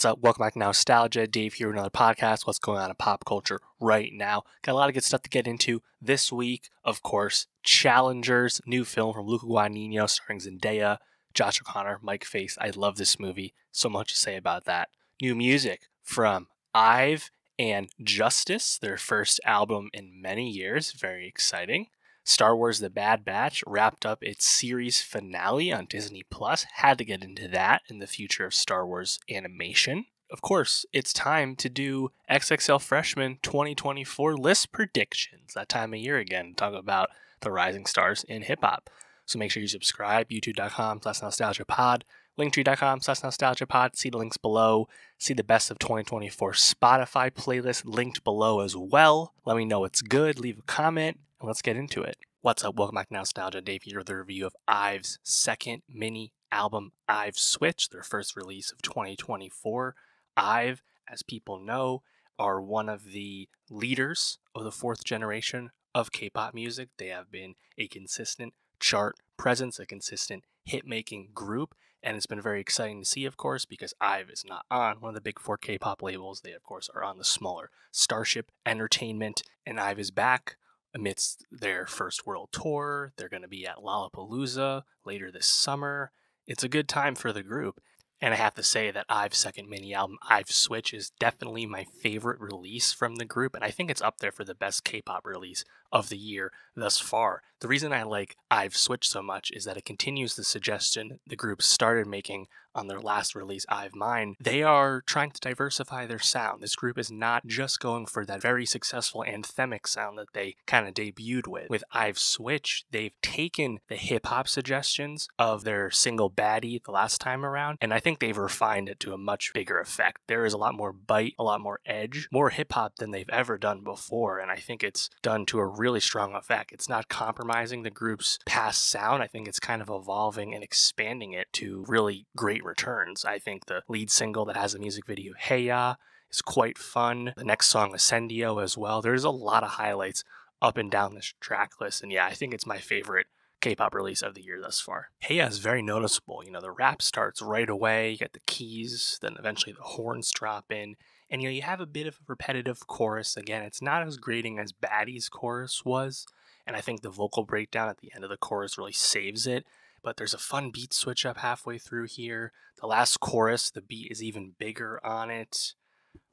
What's up? Welcome back to Nostalgia. Dave here with another podcast. What's going on in pop culture right now? Got a lot of good stuff to get into this week. Of course, Challengers, new film from Luca Guadagnino starring Zendaya, Josh O'Connor, Mike Faist. I love this movie. So much to say about that. New music from IVE and Justice, their first album in many years. Very exciting. Star Wars The Bad Batch wrapped up its series finale on Disney+. Had to get into that in the future of Star Wars animation. Of course, it's time to do XXL Freshman 2024 list predictions. That time of year again, talk about the rising stars in hip-hop. So make sure you subscribe, youtube.com/nostalgiapod, linktree.com/nostalgiapod. See the links below. See the best of 2024 Spotify playlist linked below as well. Let me know what's good. Leave a comment. And let's get into it. What's up? Welcome back to Nostalgia. Dave here with a review of IVE's second mini album, IVE SWITCH, their first release of 2024. IVE, as people know, are one of the leaders of the fourth generation of K-pop music. They have been a consistent chart presence, a consistent hit-making group, and it's been very exciting to see, of course, because IVE is not on one of the big four K-pop labels. They, of course, are on the smaller Starship Entertainment, and IVE is back amidst their first world tour. They're going to be at Lollapalooza later this summer. It's a good time for the group. And I have to say that IVE's second mini album, IVE SWITCH, is definitely my favorite release from the group. And I think it's up there for the best K-pop release of the year thus far. The reason I like IVE SWITCH so much is that it continues the suggestion the group started making on their last release, IVE Mine. They are trying to diversify their sound. This group is not just going for that very successful anthemic sound that they kind of debuted with. With IVE SWITCH, they've taken the hip-hop suggestions of their single Baddie the last time around, and I think they've refined it to a much bigger effect. There is a lot more bite, a lot more edge, more hip-hop than they've ever done before, and I think it's done to a really strong effect. It's not compromising the group's past sound. I think it's kind of evolving and expanding it to really great returns. I think the lead single that has a music video, Hey Ya, is quite fun. The next song, Ascendio, as well. There's a lot of highlights up and down this track list, and yeah, I think it's my favorite K-pop release of the year thus far. Hey Ya is very noticeable. You know, the rap starts right away, you get the keys, then eventually the horns drop in, and you have a bit of a repetitive chorus. Again, it's not as grating as Baddie's chorus was, and I think the vocal breakdown at the end of the chorus really saves it. But there's a fun beat switch up halfway through here. The last chorus, the beat is even bigger on it.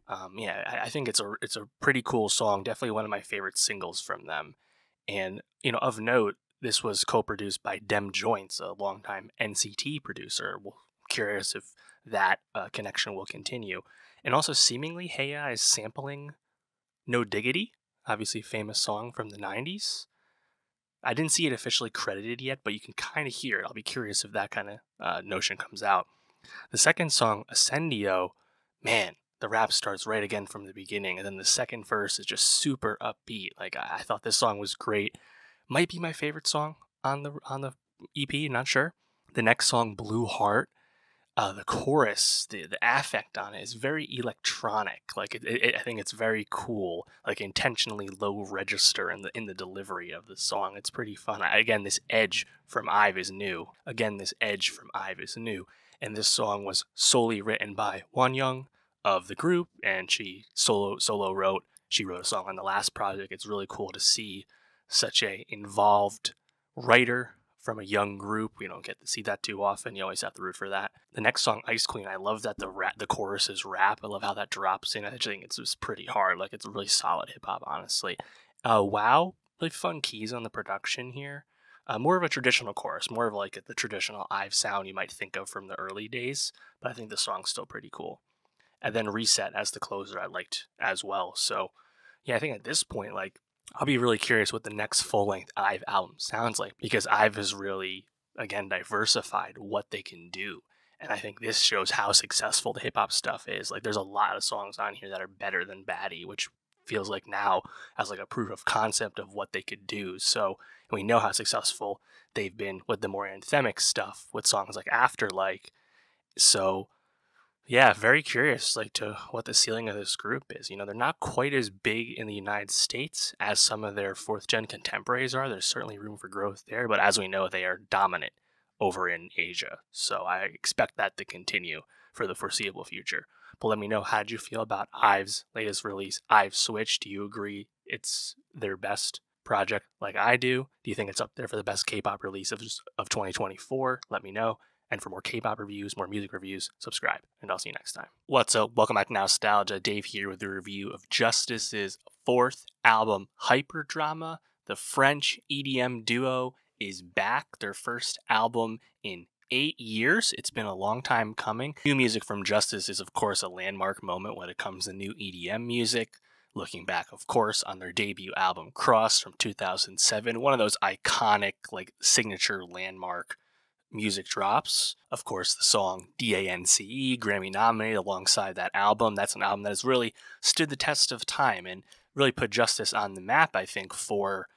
I think it's a pretty cool song. Definitely one of my favorite singles from them. And, you know, of note, this was co-produced by Dem Joints, a longtime NCT producer. Well, curious if that connection will continue. And also, seemingly, Hey Ya is sampling No Diggity, obviously famous song from the 90s. I didn't see it officially credited yet, but you can kind of hear it. I'll be curious if that kind of notion comes out. The second song, Ascendio, man, the rap starts right again from the beginning, and then the second verse is just super upbeat. Like, I thought this song was great. Might be my favorite song on the EP, not sure. The next song, Blue Heart, the chorus, the affect on it is very electronic. Like I think it's very cool, like intentionally low register in the delivery of the song. It's pretty fun. Again, this edge from IVE is new. And this song was solely written by Wonyoung of the group, and she wrote a song on the last project. It's really cool to see such a involved writer from a young group. We don't get to see that too often. You always have to root for that. The next song, Ice Queen, I love that the chorus is rap. I love how that drops in. I actually think it's just pretty hard. Like, it's really solid hip-hop, honestly. Wow, really fun keys on the production here. More of a traditional chorus, more of like the traditional IVE sound you might think of from the early days, but I think the song's still pretty cool. And then Reset as the closer I liked as well. So, yeah, I think at this point, like, I'll be really curious what the next full-length IVE album sounds like, because IVE has really, again, diversified what they can do. And I think this shows how successful the hip-hop stuff is. Like, there's a lot of songs on here that are better than Baddie, which feels like now as like a proof of concept of what they could do. So we know how successful they've been with the more anthemic stuff with songs like Afterlife. So yeah, very curious like to what the ceiling of this group is. You know, they're not quite as big in the United States as some of their fourth gen contemporaries are. There's certainly room for growth there, but as we know, they are dominant over in Asia. So I expect that to continue for the foreseeable future. But let me know, how did you feel about IVE's latest release, IVE SWITCH? Do you agree it's their best project like I do? Do you think it's up there for the best K-pop release of 2024? Let me know. And for more K-pop reviews, more music reviews, subscribe. And I'll see you next time. What's up? Welcome back to Nostalgia. Dave here with a review of Justice's fourth album, Hyperdrama. The French EDM duo is back. Their first album in 8 years. It's been a long time coming. New music from Justice is, of course, a landmark moment when it comes to new EDM music. Looking back, of course, on their debut album, Cross, from 2007. One of those iconic, signature landmark music drops. Of course, the song DANCE, Grammy nominated alongside that album. That's an album that has really stood the test of time and really put Justice on the map, I think, for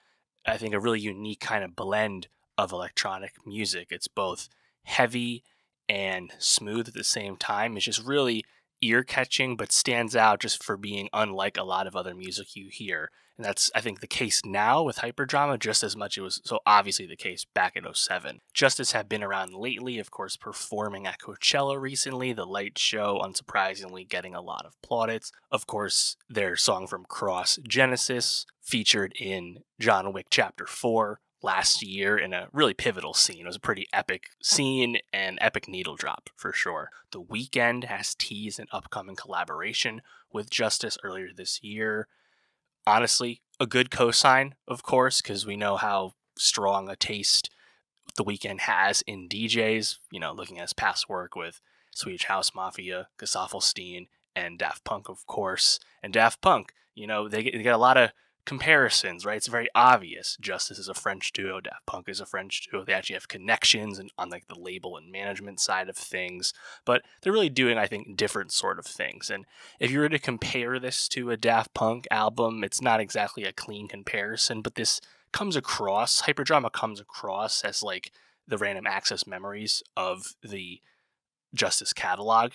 a really unique kind of blend of electronic music. It's both heavy and smooth at the same time. It's just really ear-catching, but stands out just for being unlike a lot of other music you hear. And that's, I think, the case now with Hyperdrama, just as much it was so obviously the case back in 2007. Justice have been around lately, of course, performing at Coachella recently, the light show, unsurprisingly, getting a lot of plaudits. Of course, their song from Cross, Genesis, featured in John Wick Chapter 4 last year in a really pivotal scene. It was a pretty epic scene and epic needle drop for sure. The Weeknd has teased an upcoming collaboration with Justice earlier this year. Honestly, a good cosign, of course, because we know how strong a taste The Weeknd has in DJs. You know, looking at his past work with Swedish House Mafia, Gesaffelstein, and Daft Punk, of course. And Daft Punk, you know, they get a lot of comparisons, right? It's very obvious. Justice is a French duo, Daft Punk is a French duo. They actually have connections and on the label and management side of things, but they're really doing, I think, different sort of things. And if you were to compare this to a Daft Punk album, it's not exactly a clean comparison, but this comes across, Hyperdrama comes across as the random access memories of the Justice catalog,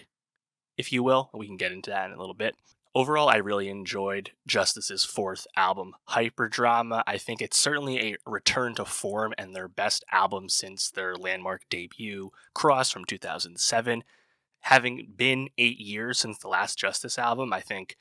if you will. We can get into that in a little bit. Overall, I really enjoyed Justice's fourth album, Hyperdrama. I think it's certainly a return to form and their best album since their landmark debut, Cross, from 2007. Having been 8 years since the last Justice album, I think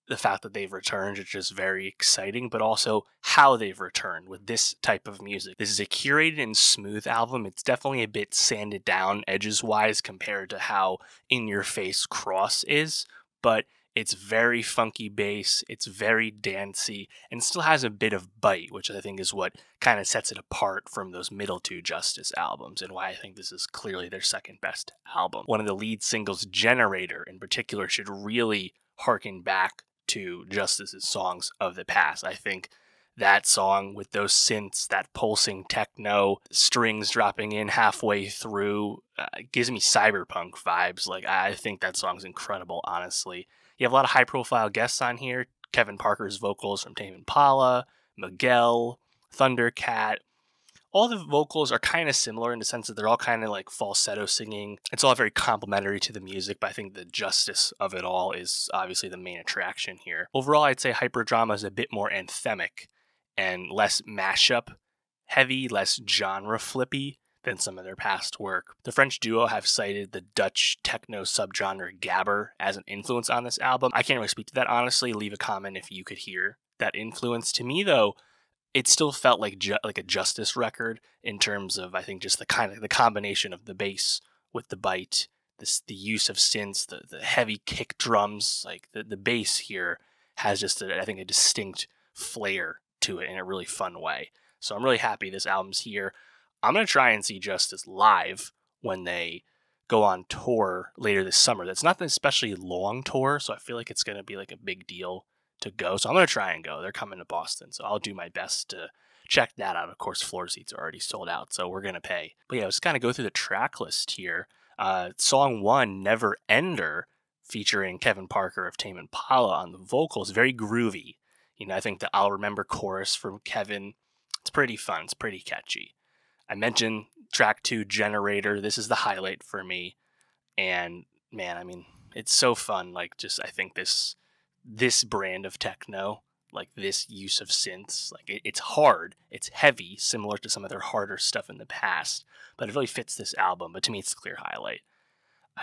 the fact that they've returned is just very exciting, but also how they've returned with this type of music. This is a curated and smooth album. It's definitely a bit sanded down edges-wise compared to how in-your-face Cross is, but it's very funky bass, it's very dancey, and still has a bit of bite, which I think is what kind of sets it apart from those middle two Justice albums, and why I think this is clearly their second best album. One of the lead singles, Generator, in particular, should really harken back to Justice's songs of the past. I think that song with those synths, that pulsing techno, strings dropping in halfway through, gives me cyberpunk vibes. I think that song's incredible, honestly. You have a lot of high-profile guests on here. Kevin Parker's vocals from Tame Impala, Miguel, Thundercat. All the vocals are kind of similar in the sense that they're all kind of falsetto singing. It's all very complimentary to the music, but I think the justice of it all is obviously the main attraction here. Overall, I'd say Hyperdrama is a bit more anthemic and less mashup heavy, less genre flippy than some of their past work. The French duo have cited the Dutch techno subgenre gabber as an influence on this album. I can't really speak to that, honestly. Leave a comment if you could hear that influence. To me, though, it still felt like a Justice record in terms of, I think, just the combination of the bass with the bite, the use of synths, the heavy kick drums. The bass here has just, I think, a distinct flair to it in a really fun way. So I'm really happy this album's here. I'm going to try and see Justice live when they go on tour later this summer. That's not an especially long tour, so I feel like it's going to be a big deal to go. So I'm going to try and go. They're coming to Boston, so I'll do my best to check that out. Of course, floor seats are already sold out, so we're going to pay. But yeah, let's kind of go through the track list here. Song 1, Never Ender, featuring Kevin Parker of Tame Impala on the vocals, very groovy. You know, I think the I'll Remember chorus from Kevin, it's pretty fun. It's pretty catchy. I mentioned track 2, Generator. This is the highlight for me. And man, I mean, it's so fun. I think this brand of techno, this use of synths, it's hard, it's heavy, similar to some of their harder stuff in the past, but it really fits this album. But to me, it's a clear highlight.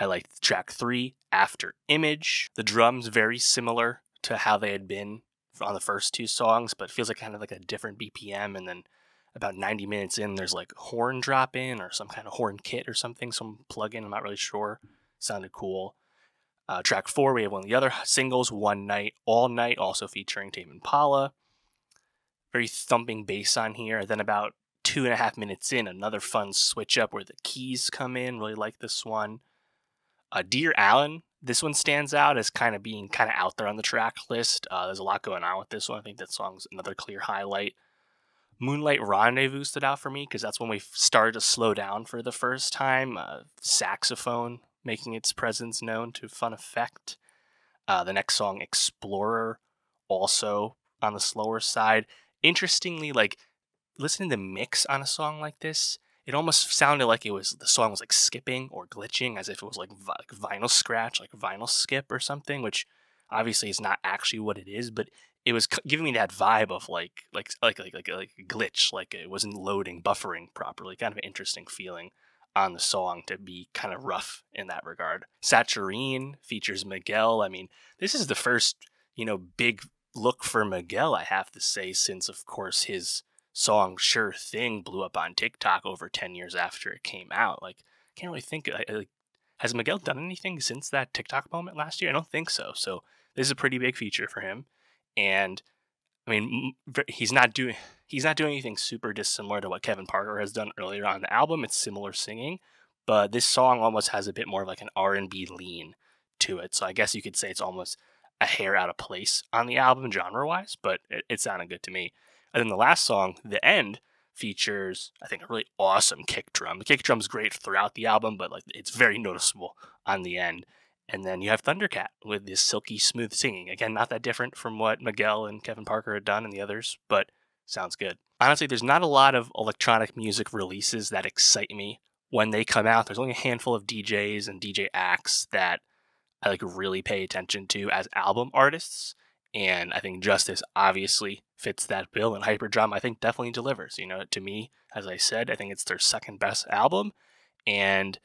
I liked track 3, After Image. The drums very similar to how they had been on the first 2 songs, but it feels like kind of like a different BPM. And then about 90 minutes in, there's like horn drop in or some kind of horn kit or something, some plug-in, I'm not really sure. Sounded cool. Track 4, we have one of the other singles, One Night, All Night, also featuring Tame Impala. Very thumping bass on here. Then about 2.5 minutes in, another fun switch up where the keys come in. Really like this one. Dear Allen, this one stands out as kind of being kind of out there on the track list. There's a lot going on with this one. I think that song's another clear highlight. Moonlight Rendezvous stood out for me because that's when we started to slow down for the first time. Saxophone making its presence known to fun effect. The next song, Explorer, also on the slower side. Interestingly, like listening to the mix on a song like this, it almost sounded like the song was like skipping or glitching, as if it was like vinyl scratch, like vinyl skip or something, which obviously is not actually what it is, but it was giving me that vibe of like a glitch, like it wasn't loading, buffering properly. Kind of an interesting feeling on the song to be kind of rough in that regard. Saturine features Miguel. I mean, this is the first, big look for Miguel, I have to say, since of course his song Sure Thing blew up on TikTok over 10 years after it came out. Like, can't really think, has Miguel done anything since that TikTok moment last year? I don't think so. So this is a pretty big feature for him. And I mean, he's not doing anything super dissimilar to what Kevin Parker has done earlier on the album. It's similar singing, but this song almost has a bit more of like an R&B lean to it. So I guess you could say it's almost a hair out of place on the album genre-wise, but it sounded good to me. And then the last song, The End, features, I think, a really awesome kick drum. The kick drum's great throughout the album, but like it's very noticeable on the end. And then you have Thundercat with this silky smooth singing. Again, not that different from what Miguel and Kevin Parker had done and the others, but sounds good. Honestly, there's not a lot of electronic music releases that excite me when they come out. There's only a handful of DJs and DJ acts that I like really pay attention to as album artists. And I think Justice obviously fits that bill, and Hyperdrama I think definitely delivers. To me, as I said, I think it's their second best album. And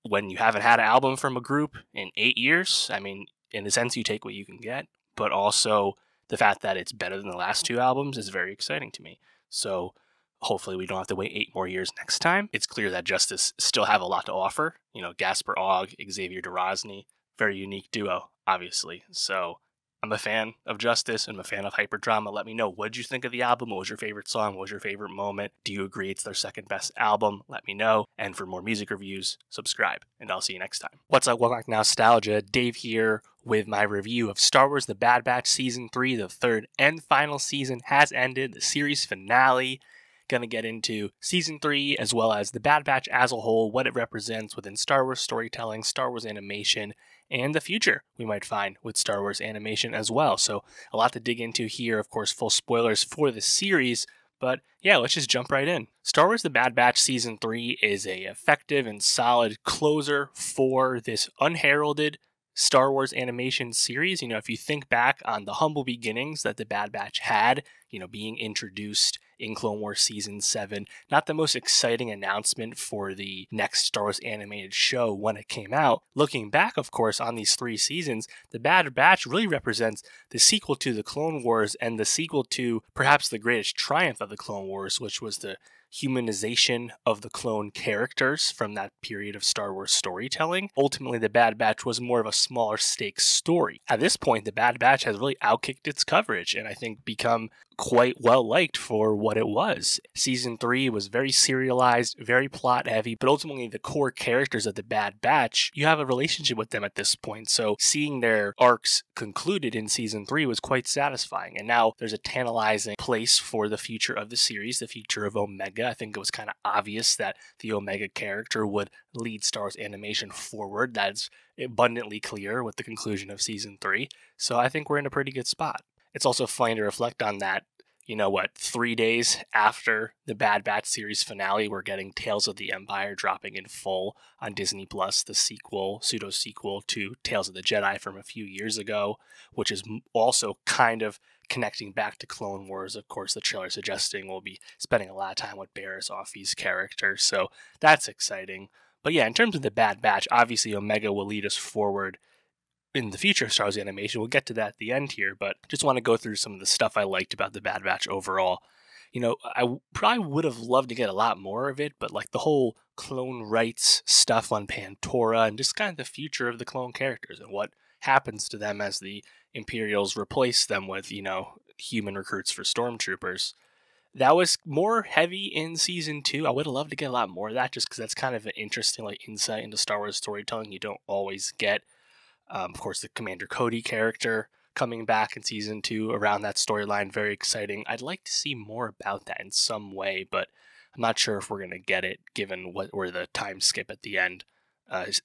when you haven't had an album from a group in 8 years, I mean, in a sense, you take what you can get, but also the fact that it's better than the last 2 albums is very exciting to me. So hopefully we don't have to wait 8 more years next time. It's clear that Justice still have a lot to offer. Gasper Ogg, Xavier DeRosny, very unique duo, obviously. So I'm a fan of Justice and I'm a fan of Hyperdrama. Let me know, what did you think of the album? What was your favorite song? What was your favorite moment? Do you agree it's their second best album? Let me know. And for more music reviews, subscribe. And I'll see you next time. What's up, welcome back to Nostalgia. Dave here with my review of Star Wars The Bad Batch Season 3. The third and final season has ended. The series finale. Going to get into Season 3 as well as The Bad Batch as a whole, what it represents within Star Wars storytelling, Star Wars animation, and the future we might find with Star Wars animation as well. So a lot to dig into here. Of course, full spoilers for the series, but yeah, let's just jump right in. Star Wars The Bad Batch Season 3 is a effective and solid closer for this unheralded Star Wars animation series. If you think back on the humble beginnings that the Bad Batch had, being introduced in Clone Wars Season 7, not the most exciting announcement for the next Star Wars animated show when it came out. Looking back, of course, on these 3 seasons, the Bad Batch really represents the sequel to the Clone Wars and the sequel to perhaps the greatest triumph of the Clone Wars, which was the humanization of the clone characters from that period of Star Wars storytelling. Ultimately, the Bad Batch was more of a smaller stakes story. At this point, the Bad Batch has really outkicked its coverage and I think become quite well liked for what it was. Season 3 was very serialized, very plot heavy, but ultimately the core characters of the Bad Batch, you have a relationship with them at this point. So seeing their arcs concluded in Season 3 was quite satisfying. And now there's a tantalizing place for the future of the series, the future of Omega. I think it was kind of obvious that the Omega character would lead Star Wars animation forward. That's abundantly clear with the conclusion of Season 3. So I think we're in a pretty good spot. It's also funny to reflect on that, 3 days after the Bad Batch series finale, we're getting Tales of the Empire dropping in full on Disney Plus, the pseudo-sequel to Tales of the Jedi from a few years ago, which is also kind of connecting back to Clone Wars. Of course, the trailer suggesting we'll be spending a lot of time with Barriss Offee's character, so that's exciting. But yeah, in terms of the Bad Batch, obviously Omega will lead us forward in the future of Star Wars animation. We'll get to that at the end here, but just want to go through some of the stuff I liked about the Bad Batch overall. I probably would have loved to get a lot more of it, but like the whole clone rights stuff on Pandora and just kind of the future of the clone characters and what happens to them as the Imperials replace them with, human recruits for stormtroopers. That was more heavy in season 2. I would have loved to get a lot more of that just because that's kind of an interesting insight into Star Wars storytelling you don't always get. Of course, the Commander Cody character coming back in season 2 around that storyline, very exciting. I'd like to see more about that in some way, but I'm not sure if we're going to get it given where the time skip at the end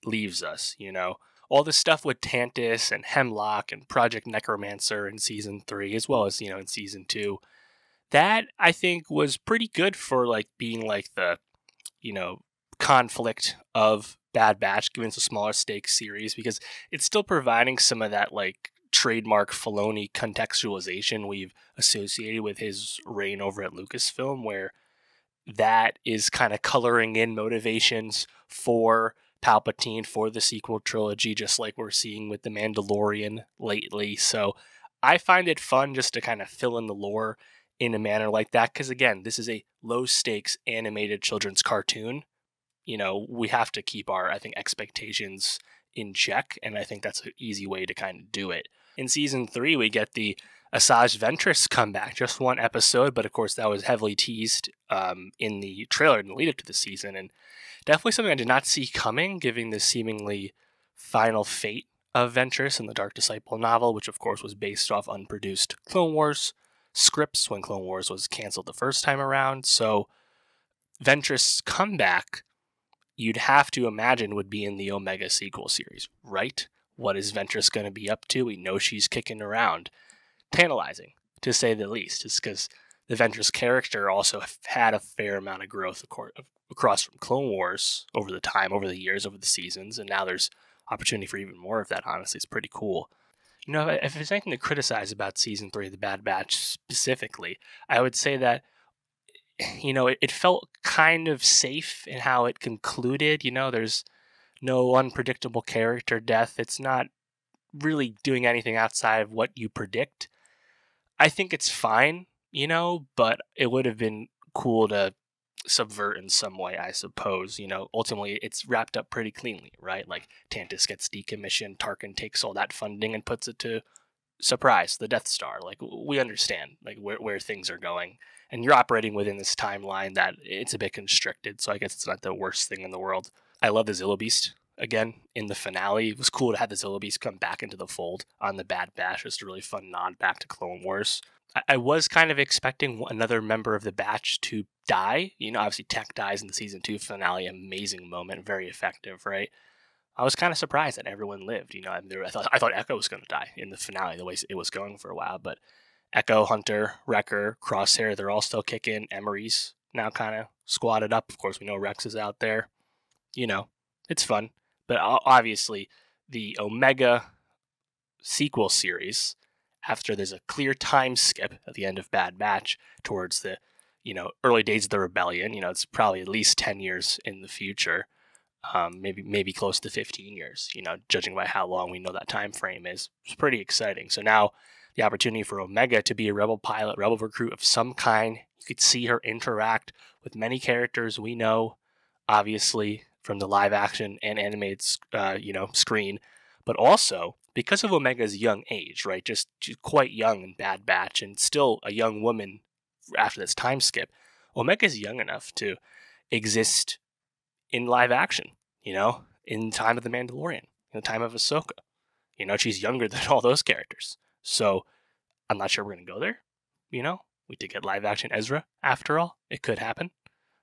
leaves us, All the stuff with Tantus and Hemlock and Project Necromancer in season 3, as well as, in season 2. That, I think, was pretty good for, being, the, conflict of Bad Batch, given it's a smaller stakes series, because it's still providing some of that, trademark Filoni contextualization we've associated with his reign over at Lucasfilm, where that is kind of coloring in motivations for Palpatine for the sequel trilogy, just like we're seeing with The Mandalorian lately. So I find it fun just to kind of fill in the lore in a manner like that, because again, this is a low-stakes animated children's cartoon. We have to keep our, I think, expectations in check, and I think that's an easy way to kind of do it. In season 3, we get the Asajj Ventress comeback, just one episode, but of course that was heavily teased in the trailer in the lead up to the season, and definitely something I did not see coming, given the seemingly final fate of Ventress in the Dark Disciple novel, which of course was based off unproduced Clone Wars scripts when Clone Wars was canceled the first time around. So Ventress' comeback, you'd have to imagine, would be in the Omega sequel series, right? What is Ventress going to be up to? We know she's kicking around. Tantalizing, to say the least, just because the Ventress character also had a fair amount of growth across from Clone Wars over the years, over the seasons, and now there's opportunity for even more of that. Honestly, it's pretty cool. If there's anything to criticize about season 3 of the Bad Batch specifically, I would say that it felt kind of safe in how it concluded. There's no unpredictable character death. It's not really doing anything outside of what you predict. I think it's fine, but it would have been cool to subvert in some way, I suppose. Ultimately, it's wrapped up pretty cleanly, right? Like, Tantus gets decommissioned, Tarkin takes all that funding and puts it to surprise, the Death Star. We understand, where things are going. And you're operating within this timeline that it's a bit constricted, so I guess it's not the worst thing in the world. I love the Zillo Beast again in the finale. It was cool to have the Zillo Beast come back into the fold on the Bad Batch. It's a really fun nod back to Clone Wars. I was kind of expecting another member of the Batch to die. Obviously Tech dies in the season 2 finale. Amazing moment, very effective, right? I was kind of surprised that everyone lived. I thought Echo was going to die in the finale, the way it was going for a while, but Echo, Hunter, Wrecker, Crosshair, they're all still kicking. Emery's now kind of squatted up. Of course, we know Rex is out there. It's fun. But obviously, the Omega sequel series, after there's a clear time skip at the end of Bad Batch towards the, early days of the rebellion, it's probably at least 10 years in the future, maybe close to 15 years, judging by how long we know that time frame is. It's pretty exciting. So now the opportunity for Omega to be a rebel pilot, rebel recruit of some kind. You could see her interact with many characters we know, obviously, from the live action and animated, screen, but also because of Omega's young age, right? Just she's quite young in Bad Batch and still a young woman after this time skip. Omega's young enough to exist in live action, in time of The Mandalorian, in the time of Ahsoka. She's younger than all those characters. So I'm not sure we're going to go there. We did get live action Ezra after all. It could happen.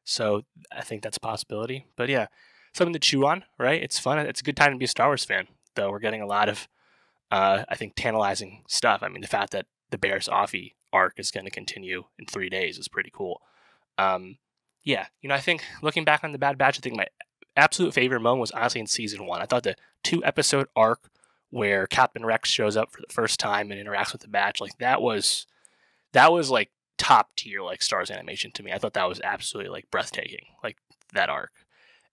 So I think that's a possibility. But yeah, something to chew on, right? It's fun. It's a good time to be a Star Wars fan, though. We're getting a lot of, I think, tantalizing stuff. I mean, the fact that the Barriss Offee arc is going to continue in 3 days is pretty cool. Yeah, I think looking back on the Bad Batch, I think my absolute favorite moment was honestly in season 1. I thought the 2-episode arc where Captain Rex shows up for the first time and interacts with the Batch, that was like top tier Star Wars animation to me. I thought that was absolutely breathtaking, that arc.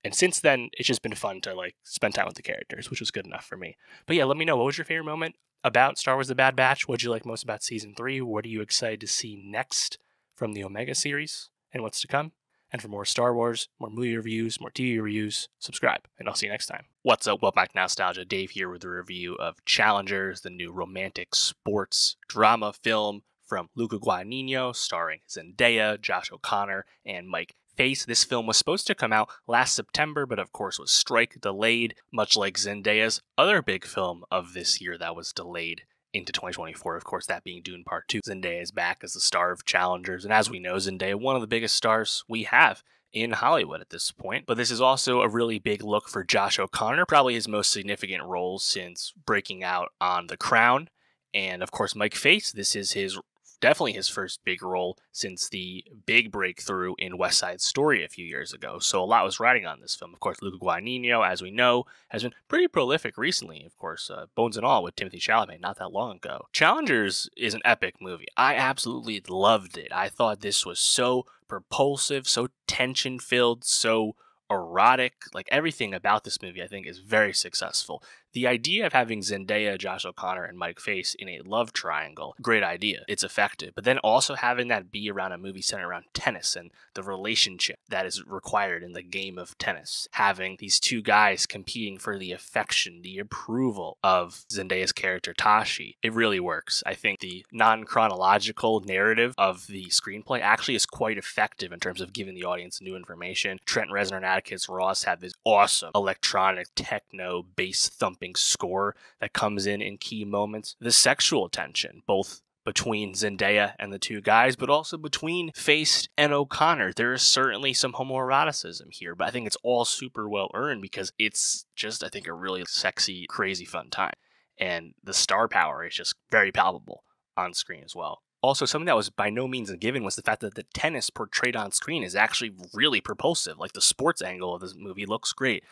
And since then, it's just been fun to like spend time with the characters, which was good enough for me. But yeah, let me know, what was your favorite moment about Star Wars The Bad Batch? What did you like most about Season 3? What are you excited to see next from the Omega series and what's to come? And for more Star Wars, more movie reviews, more TV reviews, subscribe, and I'll see you next time. What's up? Welcome back to Nostalgia. Dave here with a review of Challengers, the new romantic sports drama film from Luca Guadagnino, starring Zendaya, Josh O'Connor, and Mike Faist. This film was supposed to come out last September, but of course was strike delayed, much like Zendaya's other big film of this year that was delayed into 2024, of course, that being Dune Part 2. Zendaya is back as the star of Challengers, and as we know, Zendaya, one of the biggest stars we have in Hollywood at this point. But this is also a really big look for Josh O'Connor, probably his most significant role since breaking out on The Crown. And of course, Mike Faist, this is definitely his first big role since the big breakthrough in West Side Story a few years ago. So a lot was riding on this film. Of course, Luca Guadagnino, as we know, has been pretty prolific recently. Of course, Bones and All with Timothée Chalamet not that long ago. Challengers is an epic movie. I absolutely loved it. I thought this was so propulsive, so tension-filled, so erotic. Like, everything about this movie, I think, is very successful. The idea of having Zendaya, Josh O'Connor, and Mike Faist in a love triangle, great idea. It's effective. But then also having that be around a movie centered around tennis and the relationship that is required in the game of tennis. Having these two guys competing for the affection, the approval of Zendaya's character, Tashi. It really works. I think the non-chronological narrative of the screenplay actually is quite effective in terms of giving the audience new information. Trent Reznor and Atticus Ross have this awesome electronic techno bass thumping score that comes in key moments. The sexual tension, both between Zendaya and the two guys, but also between Faist and O'Connor. There is certainly some homoeroticism here, but I think it's all super well earned because it's just, I think, a really sexy, crazy fun time. And the star power is just very palpable on screen as well. Also, something that was by no means a given was the fact that the tennis portrayed on screen is actually really propulsive. Like, the sports angle of this movie looks great.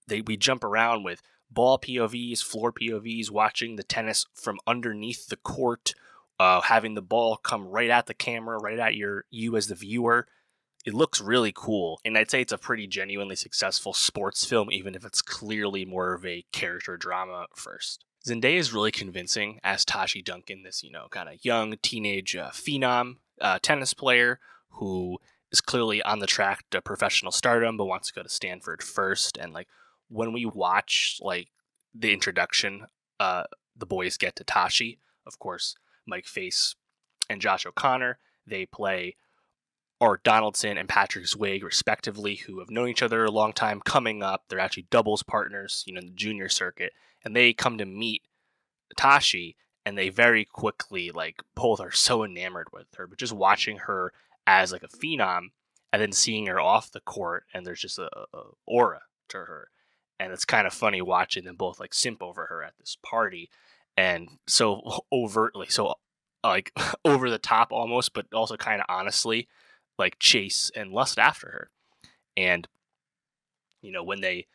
We jump around with ball POVs, floor POVs, watching the tennis from underneath the court, having the ball come right at the camera, right at you as the viewer. It looks really cool, and I'd say it's a pretty genuinely successful sports film, even if it's clearly more of a character drama first. Zendaya is really convincing as Tashi Duncan, this, kind of young teenage phenom tennis player who is clearly on the track to professional stardom, but wants to go to Stanford first. And like, when we watch like the introduction, the boys get to Tashi, of course, Mike Faist and Josh O'Connor, they play Art Donaldson and Patrick Swayze, respectively, who have known each other a long time. Coming up, they're actually doubles partners, in the junior circuit, and they come to meet Tashi, and they very quickly, like, both are so enamored with her. But just watching her as like a phenom, and then seeing her off the court, and there's just a aura to her. And it's kind of funny watching them both like simp over her at this party, and so overtly, so like over the top almost, but also kind of honestly, like chase and lust after her. And when they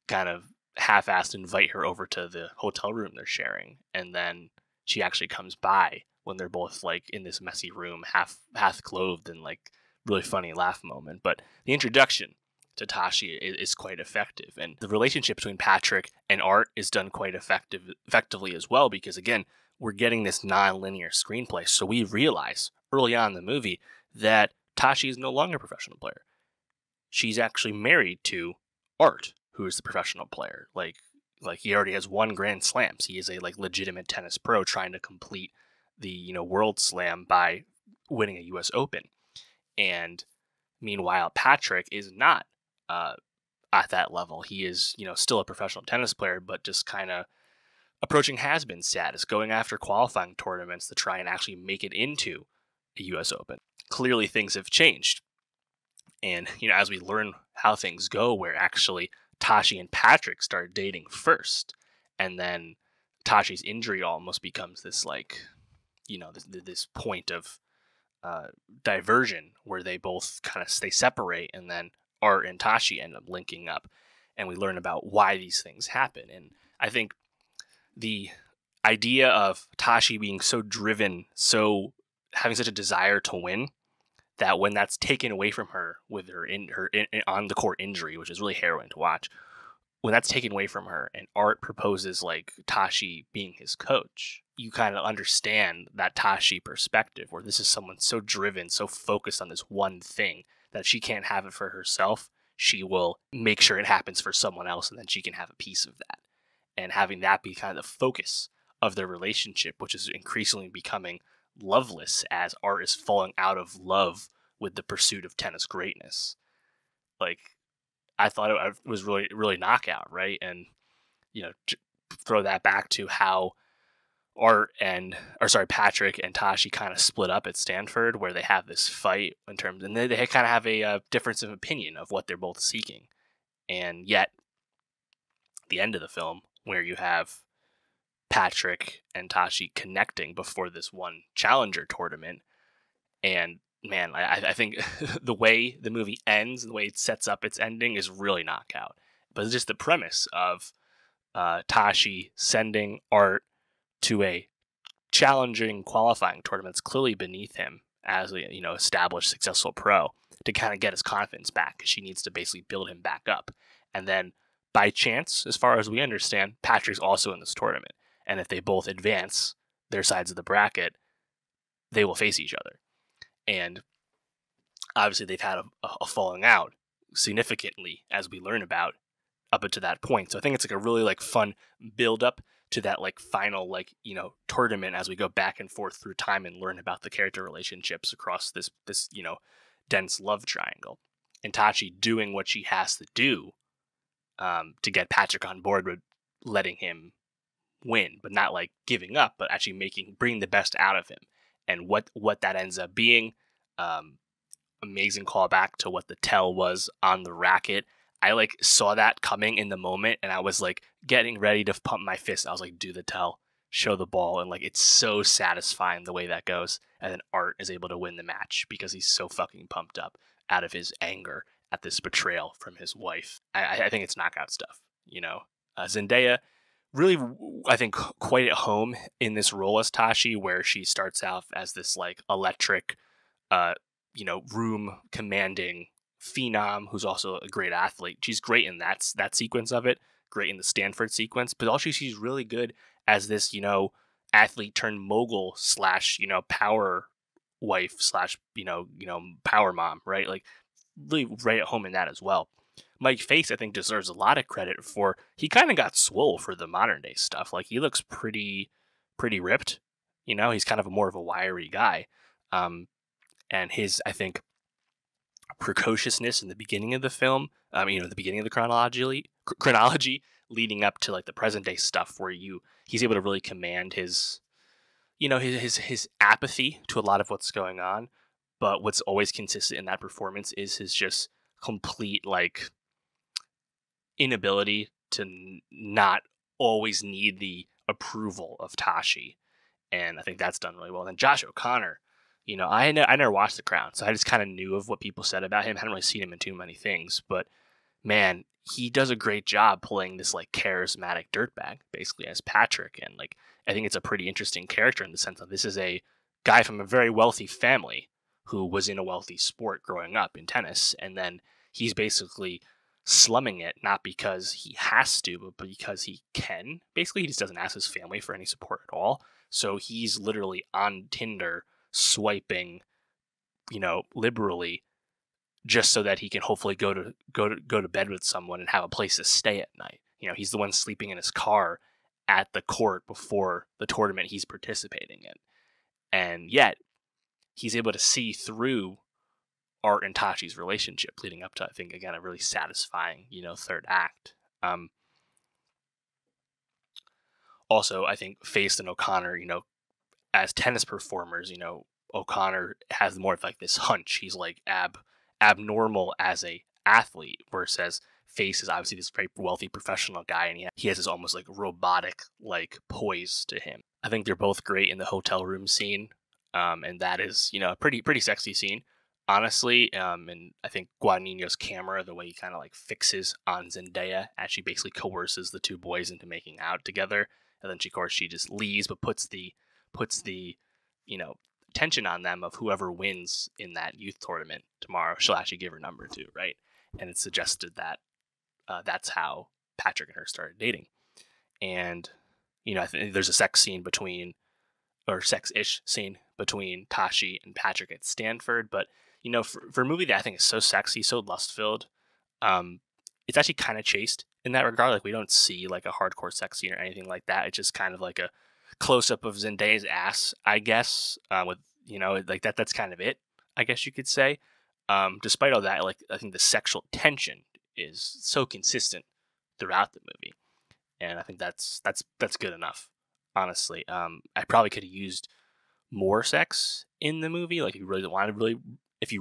kind of half-assed invite her over to the hotel room they're sharing, and then she actually comes by when they're both like in this messy room, half clothed, and like really funny laugh moment. But the introduction to Tashi is quite effective, and the relationship between Patrick and Art is done quite effectively as well, because again, we're getting this non-linear screenplay, so we realize early on in the movie that Tashi is no longer a professional player. She's actually married to Art, who is the professional player. Like he already has one Grand Slams. He is a like legitimate tennis pro trying to complete the World Slam by winning a U.S. Open. And meanwhile, Patrick is not at that level. He is, still a professional tennis player, but just kind of approaching has-been status, going after qualifying tournaments to try and actually make it into a U.S. Open. Clearly, things have changed. And, as we learn how things go, where actually Tashi and Patrick start dating first, and then Tashi's injury almost becomes this, like, this point of diversion where they both kind of they separate, and then Art and Tashi end up linking up, and we learn about why these things happen. And I think the idea of Tashi being so driven, so having such a desire to win, that when that's taken away from her with her on the court injury, which is really harrowing to watch, when that's taken away from her and Art proposes like Tashi being his coach, you kind of understand that Tashi perspective where this is someone so driven, so focused on this one thing that if she can't have it for herself, she will make sure it happens for someone else and then she can have a piece of that. And having that be kind of the focus of their relationship, which is increasingly becoming loveless as Art is falling out of love with the pursuit of tennis greatness. Like, I thought it was really, really knockout, right? And, throw that back to how Patrick and Tashi kind of split up at Stanford, where they have this fight in terms, and they kind of have a difference of opinion of what they're both seeking. And yet, the end of the film, where you have Patrick and Tashi connecting before this one challenger tournament, and man, I think the way the movie ends and the way it sets up its ending is really knockout. But it's just the premise of Tashi sending Art to a challenging qualifying tournament that's clearly beneath him as a established successful pro to kind of get his confidence back, because she needs to basically build him back up. And then by chance, as far as we understand, Patrick's also in this tournament. And if they both advance their sides of the bracket, they will face each other. And obviously they've had a falling out significantly, as we learn about, up until that point. So I think it's like a really like fun build up to that like final tournament as we go back and forth through time and learn about the character relationships across this dense love triangle. And Tachi doing what she has to do to get Patrick on board with letting him win, but not like giving up, but actually bringing the best out of him. And what that ends up being, amazing callback to what the tell was on the racket. I like saw that coming in the moment, and I was like getting ready to pump my fist. I was like, do the tell, show the ball, and like it's so satisfying the way that goes. And then Art is able to win the match because he's so fucking pumped up out of his anger at this betrayal from his wife. I think it's knockout stuff. Zendaya really, I think, quite at home in this role as Tashi, where she starts out as this like electric, room commanding phenom who's also a great athlete. She's great in that sequence of it, great in the Stanford sequence, but also she's really good as this, athlete turned mogul / power wife / power mom, right? Like really right at home in that as well. Mike Faist, I think, deserves a lot of credit for, he kind of got swole for the modern day stuff. Like he looks pretty ripped. He's kind of more of a wiry guy. And his, I think, precociousness in the beginning of the film, the beginning of the chronology leading up to like the present day stuff, where he's able to really command his apathy to a lot of what's going on. But what's always consistent in that performance is his just complete like inability to not always need the approval of Tashi. And I think that's done really well. And then Josh O'Connor, I never watched The Crown, so I just kind of knew of what people said about him. I hadn't really seen him in too many things, but man, he does a great job playing this like charismatic dirtbag, basically, as Patrick. And like, I think it's a pretty interesting character in the sense that this is a guy from a very wealthy family who was in a wealthy sport growing up in tennis, and then he's basically slumming it, not because he has to, but because he can. Basically, he just doesn't ask his family for any support at all. So he's literally on Tinder swiping, liberally, just so that he can hopefully go to bed with someone and have a place to stay at night. He's the one sleeping in his car at the court before the tournament he's participating in. And yet, he's able to see through Art and Tashi's relationship, leading up to, I think, again, a really satisfying, third act. Also, I think Faist and O'Connor, as tennis performers, O'Connor has more of like this hunch. He's like abnormal as a athlete, whereas Faist is obviously this very wealthy professional guy, and he has this almost like robotic like poise to him. I think they're both great in the hotel room scene, and that is a pretty sexy scene, honestly. And I think Guadagnino's camera, the way he kind of like fixes on Zendaya, actually basically coerces the two boys into making out together, and then of course she just leaves, but puts the tension on them of whoever wins in that youth tournament tomorrow, she'll actually give her number to, right? And it suggested that that's how Patrick and her started dating. And, I think there's a sex-ish scene between Tashi and Patrick at Stanford. But, for a movie that I think is so sexy, so lust-filled, it's actually kind of chaste in that regard. Like, we don't see like a hardcore sex scene or anything like that. It's just kind of like a close-up of Zendaya's ass, I guess, with, like that's kind of it, I guess you could say. Despite all that, like, I think the sexual tension is so consistent throughout the movie. And I think that's good enough, honestly. I probably could have used more sex in the movie, like if you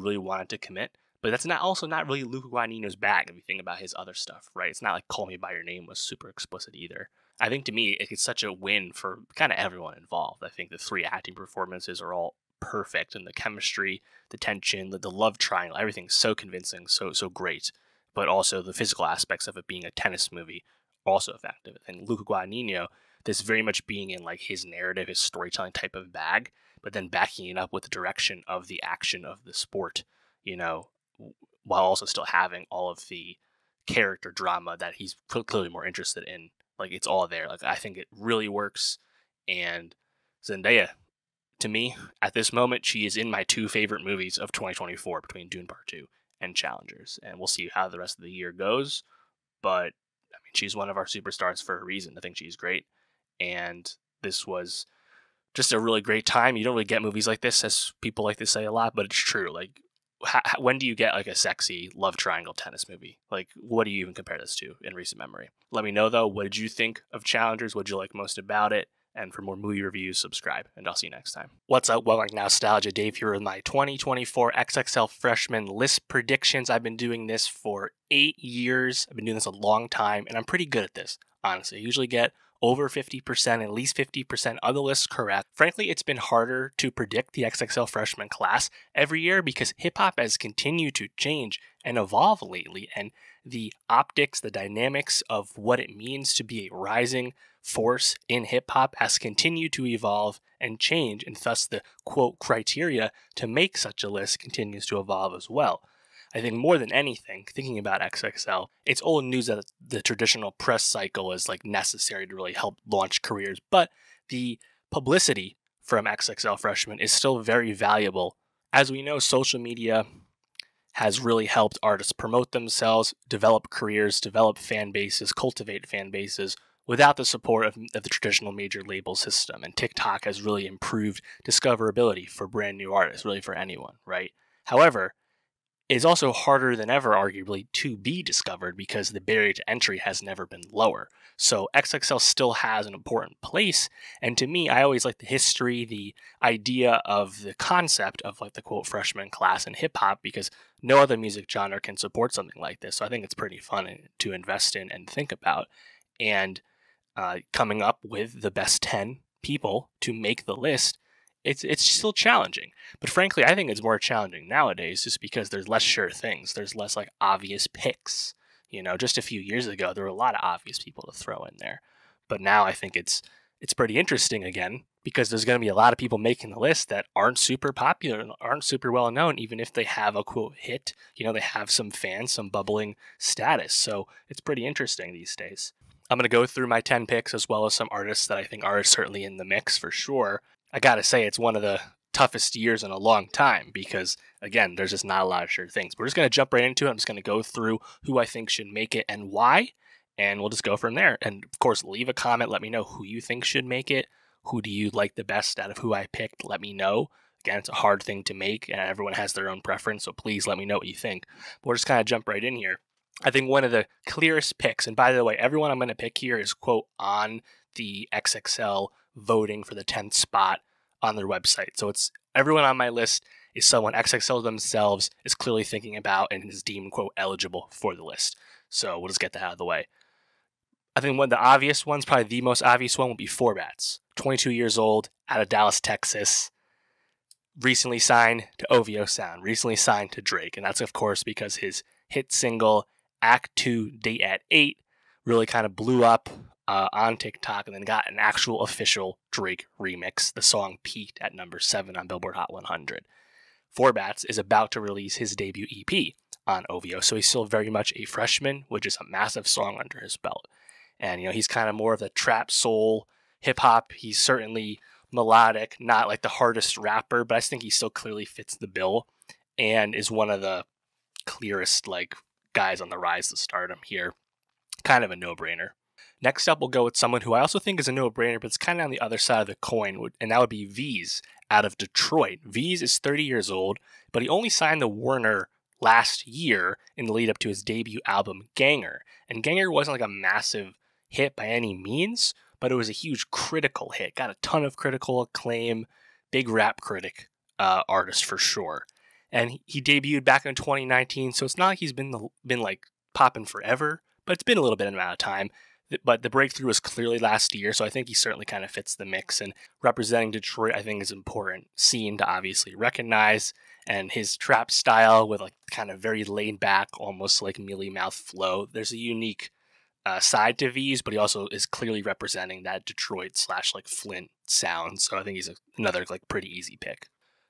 really wanted to commit. But that's not really Luca Guadagnino's bag if you think about his other stuff, right? It's not like Call Me by Your Name was super explicit either. I think to me, it's such a win for kind of everyone involved. I think the 3 acting performances are all perfect, and the chemistry, the tension, the love triangle, everything's so convincing, so great. But also the physical aspects of it being a tennis movie also effective. I think Luca Guadagnino, this very much being in like his narrative, his storytelling type of bag, but then backing it up with the direction of the action of the sport, while also still having all of the character drama that he's clearly more interested in. Like, it's all there. Like, I think it really works. And Zendaya, to me, at this moment, she is in my 2 favorite movies of 2024 between Dune Part 2 and Challengers. And we'll see how the rest of the year goes. But, I mean, she's one of our superstars for a reason. I think she's great. And this was just a really great time. You don't really get movies like this, as people like to say a lot, but it's true. Like, when do you get like a sexy love triangle tennis movie? Like, what do you even compare this to in recent memory? Let me know, though. What did you think of Challengers? What did you like most about it? And for more movie reviews, subscribe, and I'll see you next time. What's up? Welcome to Nostalgia. Dave here with my 2024 XXL Freshman List predictions. I've been doing this for 8 years. I've been doing this a long time, and I'm pretty good at this, honestly. I usually get over 50%, at least 50% of the lists correct. Frankly, it's been harder to predict the XXL freshman class every year because hip-hop has continued to change and evolve lately, and the optics, the dynamics of what it means to be a rising force in hip-hop has continued to evolve and change, and thus the, quote, criteria to make such a list continues to evolve as well. I think more than anything, thinking about XXL, it's old news that the traditional press cycle is like necessary to really help launch careers, but the publicity from XXL freshmen is still very valuable. As we know, social media has really helped artists promote themselves, develop careers, develop fan bases, cultivate fan bases without the support of the traditional major label system. And TikTok has really improved discoverability for brand new artists, really for anyone, right? However, it's also harder than ever, arguably, to be discovered because the barrier to entry has never been lower. So XXL still has an important place. And to me, I always like the history, the idea of the concept of like the quote freshman class in hip hop, because no other music genre can support something like this. So I think it's pretty fun to invest in and think about. And coming up with the best 10 people to make the list, it's still challenging. But frankly, I think it's more challenging nowadays just because there's less sure things. There's less like obvious picks. Just a few years ago, there were a lot of obvious people to throw in there. But now I think it's pretty interesting again because there's going to be a lot of people making the list that aren't super popular and aren't super well known, even if they have a quote hit. They have some fans, some bubbling status. So it's pretty interesting these days. I'm going to go through my 10 picks as well as some artists that I think are certainly in the mix for sure. I gotta say, it's one of the toughest years in a long time because, again, there's just not a lot of sure things. We're just going to jump right into it. I'm just going to go through who I think should make it and why, and we'll just go from there. And, of course, leave a comment. Let me know who you think should make it. Who do you like the best out of who I picked? Let me know. Again, it's a hard thing to make, and everyone has their own preference, so please let me know what you think. But we'll just kind of jump right in here. I think one of the clearest picks, and by the way, everyone I'm going to pick here is, quote, on the XXL voting for the 10th spot on their website. So it's everyone on my list is someone XXL themselves is clearly thinking about and is deemed, quote, eligible for the list. So we'll just get that out of the way. I think one of the obvious ones, probably the most obvious one, will be Four Bats. 22 years old, out of Dallas, Texas. Recently signed to OVO Sound. Recently signed to Drake. And that's, of course, because his hit single, Act 2, Date at 8, really kind of blew up on TikTok, and then got an actual official Drake remix. The song peaked at number 7 on Billboard Hot 100. Forbats is about to release his debut EP on OVO, so he's still very much a freshman, which is a massive song under his belt. And, he's kind of more of the trap soul hip hop. He's certainly melodic, not like the hardest rapper, but I think he still clearly fits the bill and is one of the clearest like guys on the rise to stardom here. Kind of a no-brainer. Next up, we'll go with someone who I also think is a no-brainer, but it's kind of on the other side of the coin, and that would be V's out of Detroit. V's is 30 years old, but he only signed to Warner last year in the lead up to his debut album, Ganger. And Ganger wasn't like a massive hit by any means, but it was a huge critical hit. Got a ton of critical acclaim, big rap critic artist for sure. And he debuted back in 2019, so it's not like he's been like popping forever, but it's been a little bit amount of time. But the breakthrough was clearly last year, so I think he certainly kind of fits the mix. And representing Detroit, I think, is an important scene to obviously recognize. And his trap style with like kind of very laid back, almost like mealy mouth flow. There's a unique side to V's, but he also is clearly representing that Detroit / like Flint sound. So I think he's another like pretty easy pick.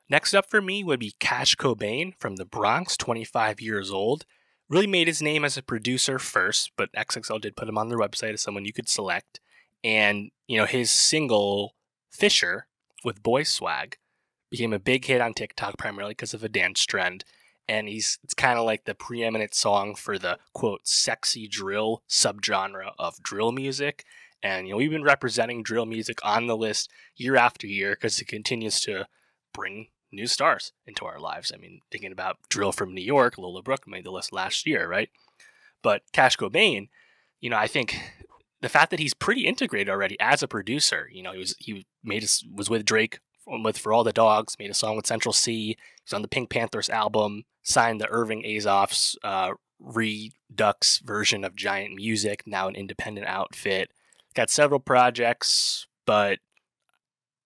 Next up for me would be Cash Cobain from the Bronx, 25 years old. Really made his name as a producer first, but XXL did put him on their website as someone you could select. And, his single, Fisher, with Boy Swag, became a big hit on TikTok primarily because of a dance trend. And it's kind of like the preeminent song for the, quote, sexy drill subgenre of drill music. And, we've been representing drill music on the list year after year because it continues to bring new stars into our lives. I mean, thinking about drill from New York, Lola Brooke made the list last year, right? But Cash Cobain, I think the fact that he's pretty integrated already as a producer, he was with Drake with For All the Dogs, made a song with Central C, he's on the Pink Panthers album, signed the Irving Azoff's Redux version of Giant Music, now an independent outfit. Got several projects, but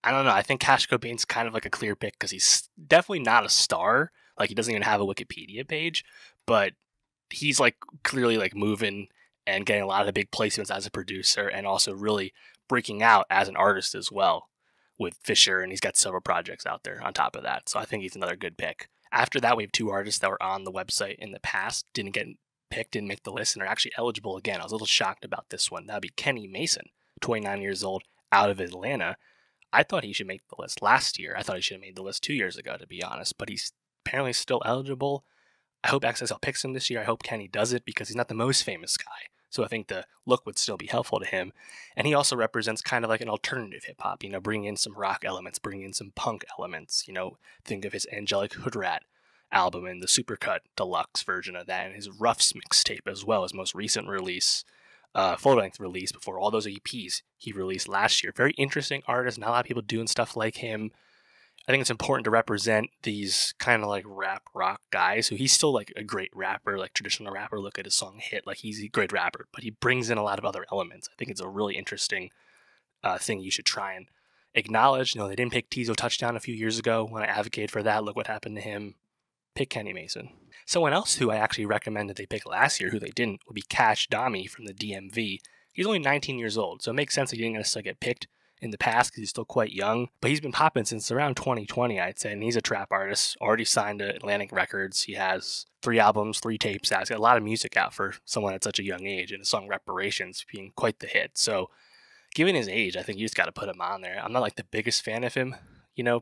I don't know. I think Cash Cobain's kind of like a clear pick because he's definitely not a star. Like, he doesn't even have a Wikipedia page, but he's like clearly like moving and getting a lot of big placements as a producer and also really breaking out as an artist as well with Fisher. And he's got several projects out there on top of that. So I think he's another good pick. After that, we have 2 artists that were on the website in the past, didn't get picked, didn't make the list, and are actually eligible again. I was a little shocked about this one. That would be Kenny Mason, 29 years old, out of Atlanta. I thought he should make the list last year. I thought he should have made the list 2 years ago, to be honest. But he's apparently still eligible. I hope XXL picks him this year. I hope Kenny does it because he's not the most famous guy. So I think the look would still be helpful to him. And he also represents kind of like an alternative hip-hop, bringing in some rock elements, bringing in some punk elements. Think of his Angelic Hoodrat album and the Supercut Deluxe version of that, and his Roughs mixtape as well, his most recent release. Full-length release before all those EPs he released last year. Very interesting artist. Not a lot of people doing stuff like him. I think it's important to represent these kind of like rap rock guys who he's still like a great rapper, like traditional rapper. Look at his song Hit. Like, he's a great rapper, but he brings in a lot of other elements. I think it's a really interesting thing you should try and acknowledge. They didn't pick Tizo Touchdown a few years ago when I advocated for that. Look what happened to him. Pick Kenny Mason. Someone else who I actually recommended they pick last year, who they didn't, would be Cash Dami from the DMV. He's only 19 years old, so it makes sense that he didn't necessarily get picked in the past because he's still quite young. But he's been popping since around 2020, I'd say, and he's a trap artist, already signed to Atlantic Records. He has 3 albums, 3 tapes out. He's got a lot of music out for someone at such a young age, and his song Reparations being quite the hit. So given his age, I think you just got to put him on there. I'm not like the biggest fan of him,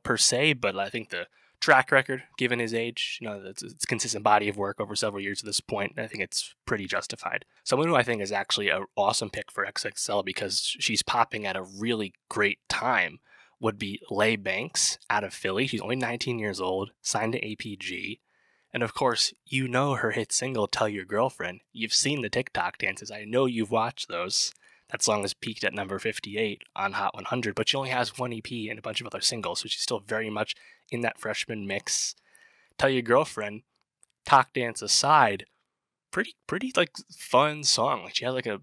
per se, but I think the track record, given his age, it's consistent body of work over several years at this point. I think it's pretty justified. Someone who I think is actually an awesome pick for XXL because she's popping at a really great time would be Leigh Banks out of Philly. She's only 19 years old, signed to APG. And of course, her hit single, Tell Your Girlfriend. You've seen the TikTok dances. I know you've watched those. That song has peaked at number 58 on Hot 100, but she only has 1 EP and a bunch of other singles, so she's still very much in that freshman mix. Tell Your Girlfriend, talk dance aside, pretty like fun song. Like, she has like a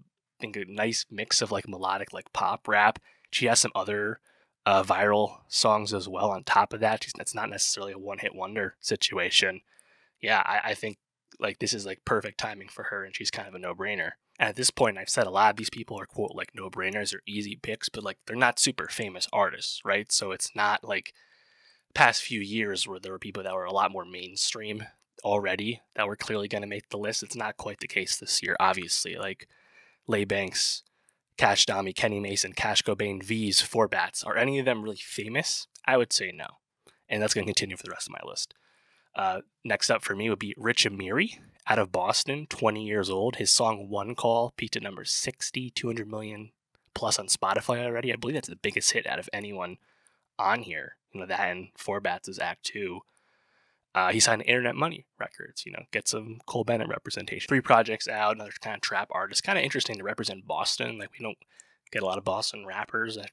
nice mix of like melodic like pop rap. She has some other viral songs as well on top of that. It's not necessarily a one-hit wonder situation. Yeah, I think like this is like perfect timing for her, and she's kind of a no-brainer. And at this point, I've said a lot of these people are, quote, like no-brainers or easy picks, but like they're not super famous artists, right? So it's not like past few years where there were people that were a lot more mainstream already that were clearly going to make the list. It's not quite the case this year, obviously. Like Lay Banks, Cash Dami, Kenny Mason, Cash Cobain, V's, Four Bats. Are any of them really famous? I would say no. And that's going to continue for the rest of my list. Next up for me would be Rich Amiri out of Boston, 20 years old. His song One Call peaked at number 60, 200 million plus on Spotify already. I believe that's the biggest hit out of anyone on here. That and Four Bats is Act 2. He signed Internet Money Records, get some Cole Bennett representation. 3 projects out, another kind of trap artist. Kind of interesting to represent Boston. Like, we don't get a lot of Boston rappers. I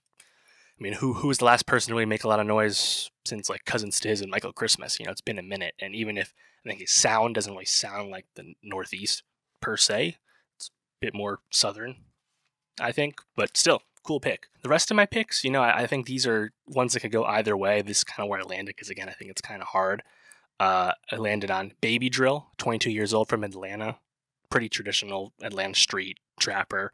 mean, who was the last person to really make a lot of noise since, like, Cousin Stiz and Michael Christmas? It's been a minute. And even if I think his sound doesn't really sound like the Northeast per se, it's a bit more Southern, I think. But still, cool pick. The rest of my picks, I think these are ones that could go either way. This is kind of where I landed because, again, I think it's kind of hard. I landed on Baby Drill, 22 years old, from Atlanta. Pretty traditional Atlanta street trapper.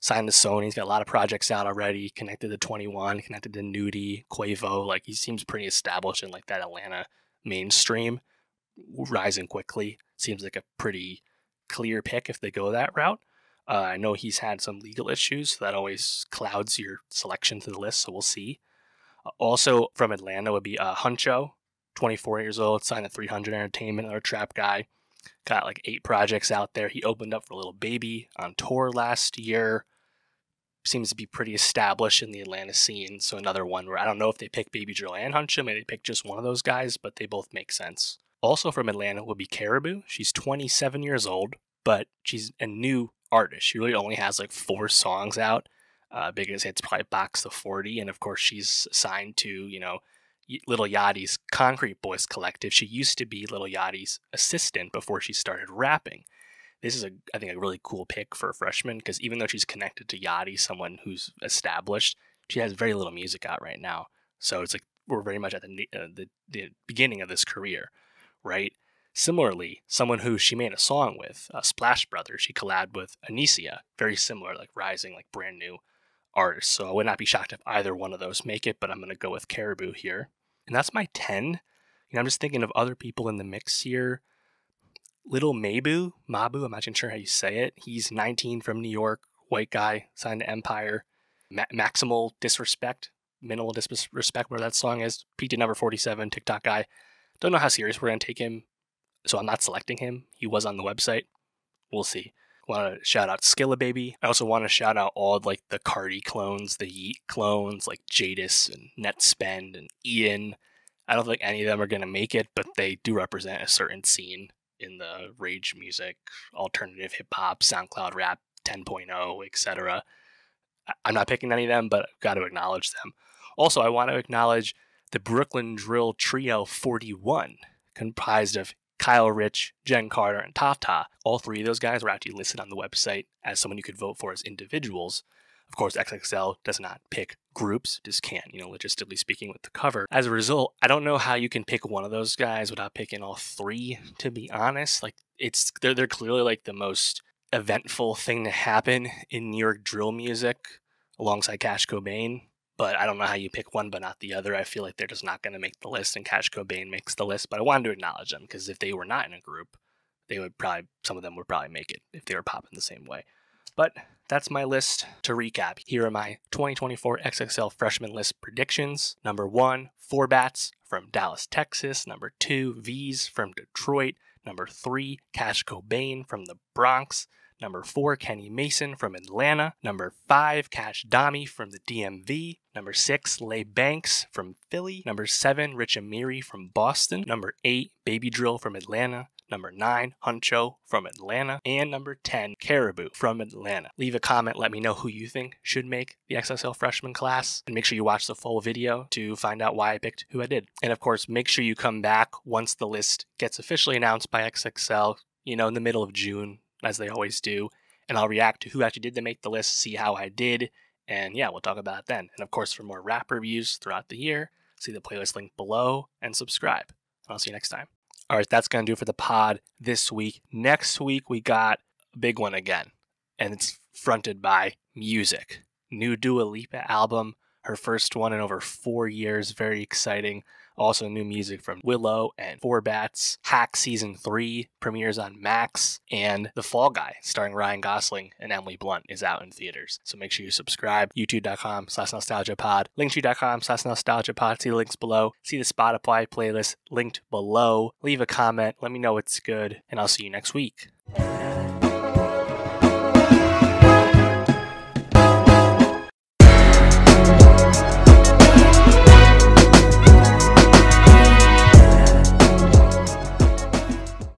Signed to Sony. He's got a lot of projects out already. Connected to 21, connected to Nudie, Quavo. Like, he seems pretty established in like that Atlanta mainstream. Rising quickly. Seems like a pretty clear pick if they go that route. I know he's had some legal issues, so that always clouds your selection to the list, so we'll see. Also from Atlanta would be Huncho, 24 years old, signed to 300 Entertainment, another trap guy. Got like 8 projects out there. He opened up for Lil Baby on tour last year. Seems to be pretty established in the Atlanta scene. So another one where I don't know if they pick Baby Drill and Huncho. Maybe they pick just one of those guys, but they both make sense. Also from Atlanta would be Caribou. She's 27 years old, but she's a new artist. She really only has like 4 songs out. Biggest hits probably Box the 40. And of course, she's signed to, Lil Yachty's Concrete Boys Collective. She used to be Lil Yachty's assistant before she started rapping. This is, I think, a really cool pick for a freshman because even though she's connected to Yachty, someone who's established, she has very little music out right now. So it's like we're very much at the beginning of this career, right? Similarly, someone who she made a song with, Splash Brothers, she collabed with Anicia. Very similar, like rising, like brand new artists. So I would not be shocked if either one of those make it, but I'm going to go with Caribou here. And that's my 10. I'm just thinking of other people in the mix here. Little Mabu, I'm not even sure how you say it. He's 19 from New York, white guy, signed to Empire. Maximal Disrespect, Minimal Disrespect, where that song is. Peaked at number 47, TikTok guy. Don't know how serious we're going to take him, so I'm not selecting him. He was on the website. We'll see. Want to shout out Skilla Baby. I also want to shout out all like the Cardi clones, the Yeet clones, like Jadis and Netspend and Ian. I don't think any of them are going to make it, but they do represent a certain scene in the rage music, alternative hip hop, SoundCloud rap 10.0, etc. I'm not picking any of them, but I've got to acknowledge them. Also, I want to acknowledge the Brooklyn Drill Trio 41, comprised of Kyle Rich, Jen Carter, and Tafta. All 3 of those guys were actually listed on the website as someone you could vote for as individuals. Of course, XXL does not pick groups, just can't, logistically speaking with the cover. As a result, I don't know how you can pick one of those guys without picking all 3, to be honest. Like, they're clearly like the most eventful thing to happen in New York drill music alongside Cash Cobain. But I don't know how you pick one but not the other. I feel like they're just not going to make the list, and Cash Cobain makes the list. But I wanted to acknowledge them because if they were not in a group, some of them would probably make it if they were popping the same way. But that's my list. To recap, here are my 2024 XXL Freshman List predictions. Number 1, Four Bats from Dallas, Texas. Number 2, V's from Detroit. Number 3, Cash Cobain from the Bronx. Number 4, Kenny Mason from Atlanta. Number 5, Cash Dami from the DMV. Number 6, Lay Banks from Philly. Number 7, Rich Amiri from Boston. Number 8, Baby Drill from Atlanta. Number 9, Huncho from Atlanta. And number 10, Caribou from Atlanta. Leave a comment, let me know who you think should make the XXL freshman class. And make sure you watch the full video to find out why I picked who I did. And of course, make sure you come back once the list gets officially announced by XXL, in the middle of June, as they always do. And I'll react to who actually did make the list, see how I did. And yeah, we'll talk about it then. And of course, for more rap reviews throughout the year, see the playlist link below and subscribe. And I'll see you next time. All right, that's going to do it for the pod this week. Next week, we got a big one again. and it's fronted by music. New Dua Lipa album, her first one in over 4 years, very exciting. Also new music from Willow and Four Bats. Hack Season 3 premieres on Max, and The Fall Guy, starring Ryan Gosling and Emily Blunt, is out in theaters. So make sure you subscribe. youtube.com/nostalgiapod, linktree.com/nostalgiapod. See the links below. See the Spotify playlist linked below. Leave a comment. Let me know it's good, and I'll see you next week.